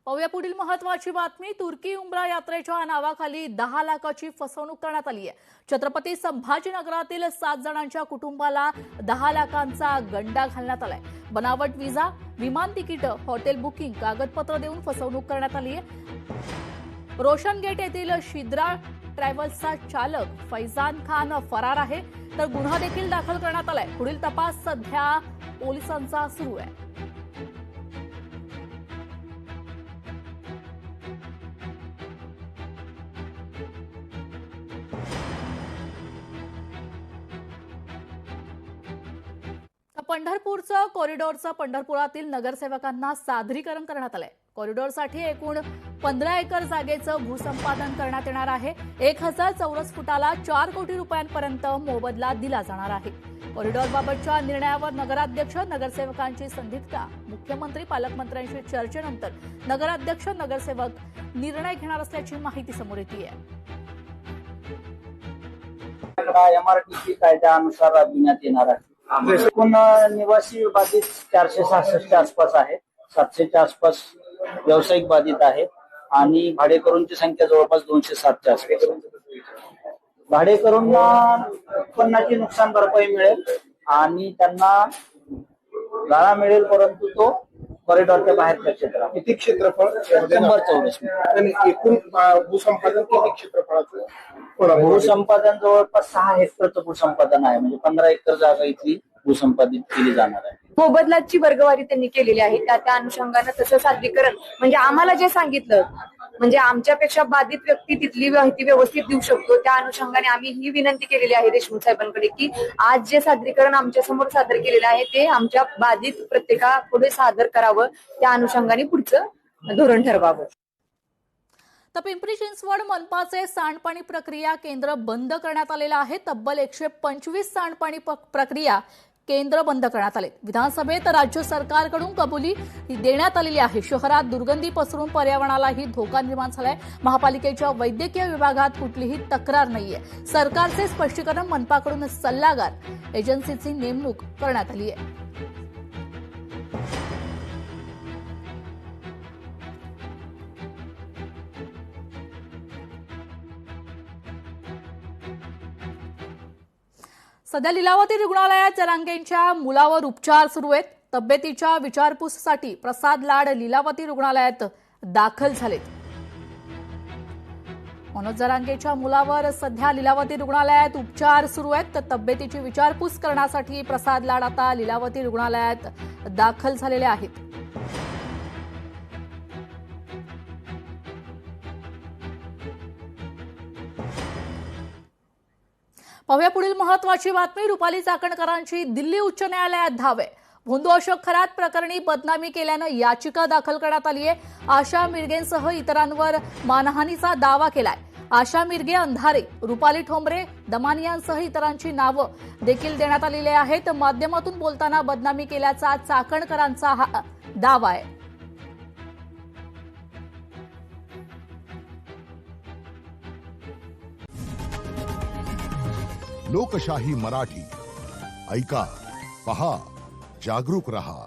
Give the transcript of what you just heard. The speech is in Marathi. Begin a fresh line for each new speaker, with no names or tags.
पाहूया पुढील महत्त्वाची बातमी। तुर्की उमरा यात्रेच्या नावाखाली 10 लाखाची फसवणूक करण्यात आली आहे। छत्रपती संभाजीनगरातील 7 जणांच्या कुटुंबाला 10 लाखांचा गंडा घालण्यात आलाय। बनावट विजा, विमान तिकीट, हॉटेल बुकिंग, कागदपत्र देऊन फसवणूक करण्यात आली आहे। रोशन गेट येथील शिद्रा ट्रॅव्हल्सचा चालक फैजान खान फरार आहे, तर गुन्हा देखील दाखल करण्यात आलाय। पुढील तपास सध्या पोलिसांचा सुरू आहे। पंढरपूरचं कॉरिडॉरचं पंढरपुरातील नगरसेवकांना सादरीकरण करण्यात आलंय। कॉरिडॉरसाठी एकूण 15 एकर जागेचं भूसंपादन करण्यात येणार आहे। 1000 चौरस फुटाला 4 कोटी रुपयांपर्यंत मोबदला दिला जाणार आहे। कॉरिडॉरबाबतच्या निर्णयावर नगराध्यक्ष, नगरसेवकांची संदिग्धता, मुख्यमंत्री, पालकमंत्र्यांशी चर्चेनंतर नगराध्यक्ष, नगरसेवक निर्णय घेणार असल्याची माहिती समोर येते आहे।
एमआरटीसी कायद्यानुसार राबविण्यात येणार आहे। एकूण निवासी बाधित 466 आसपास आहे। 700च्या आसपास व्यावसायिक बाधित आहे आणि भाडेकरूंची संख्या जवळपास 207च्या आसपास आहे। भाडेकरूंना उत्पन्नाची नुकसान भरपाई मिळेल आणि त्यांना गाळा मिळेल, परंतु तो कॉरिडॉरच्या बाहेरच्या क्षेत्रात।
किती क्षेत्रफळ?
100 चौरस।
आणि एकूण भूसंपादन किती क्षेत्रफळाचं?
भूसंपादन जवळपास 6 हेक्टरचं भूसंपादन आहे, म्हणजे 15 एकर जागा इथली भूसंपादित केली जाणार आहे।
मोबदलाची वर्गवारी त्यांनी केलेली आहे। त्या अनुषंगाने तसं सादरीकरण म्हणजे आम्हाला जे सांगितलं, म्हणजे आमच्यापेक्षा बाधित व्यक्ती तिथली माहिती व्यवस्थित देऊ शकतो, त्या अनुषंगाने आम्ही ही विनंती केलेली आहे देशमुख साहेबांकडे की आज जे सादरीकरण आमच्या समोर सादर केलेलं आहे ते आमच्या बाधित प्रत्येकापुढे सादर करावं, त्या अनुषंगाने पुढचं धोरण ठरवावं।
तर पिंपरी चिंचवड मनपाचे सांडपाणी प्रक्रिया केंद्र बंद करण्यात आलेलं आहे। तब्बल 125 सांडपाणी प्रक्रिया केंद्र बंद करण्यात आले। विधानसभेत राज्य सरकारकडून कबुली देण्यात आलेली आहे। शहरात दुर्गंधी पसरून पर्यावरणालाही धोका निर्माण झालाय। महापालिकेच्या वैद्यकीय विभागात कुठलीही तक्रार नाहीये। सरकारचे स्पष्टीकरण, मनपाकडून सल्लागार एजन्सीची नेमणूक करण्यात आली आहे। सध्या लीलावती रुग्णालयात जरांगेंच्या मुलावर उपचार सुरू आहेत। तब्येतीच्या विचारपूससाठी प्रसाद लाड लीलावती रुग्णालयात दाखल झालेत। मनोज जरांगेच्या मुलावर सध्या लीलावती रुग्णालयात उपचार सुरू आहेत, तर तब्येतीची विचारपूस करण्यासाठी प्रसाद लाड आता लीलावती रुग्णालयात दाखल झालेले आहेत। पाहूया पुढील महत्त्वाची बातमी। रुपाली चाकणकरांची दिल्ली उच्च न्यायालयात धाव आहे। भोंदू अशोक खरात प्रकरणी बदनामी केल्यानं याचिका दाखल करण्यात आली आहे। आशा मिरगेंसह इतरांवर मानहानीचा दावा केलाय। आशा मिरगे, अंधारे, रुपाली ठोंबरे, दमानियांसह इतरांची नावं देखील देण्यात आलेली आहेत। माध्यमातून बोलताना बदनामी केल्याचा चाकणकरांचा हा दावा आहे।
लोकशाही मराठी ऐका, पहा, जागरूक रहा।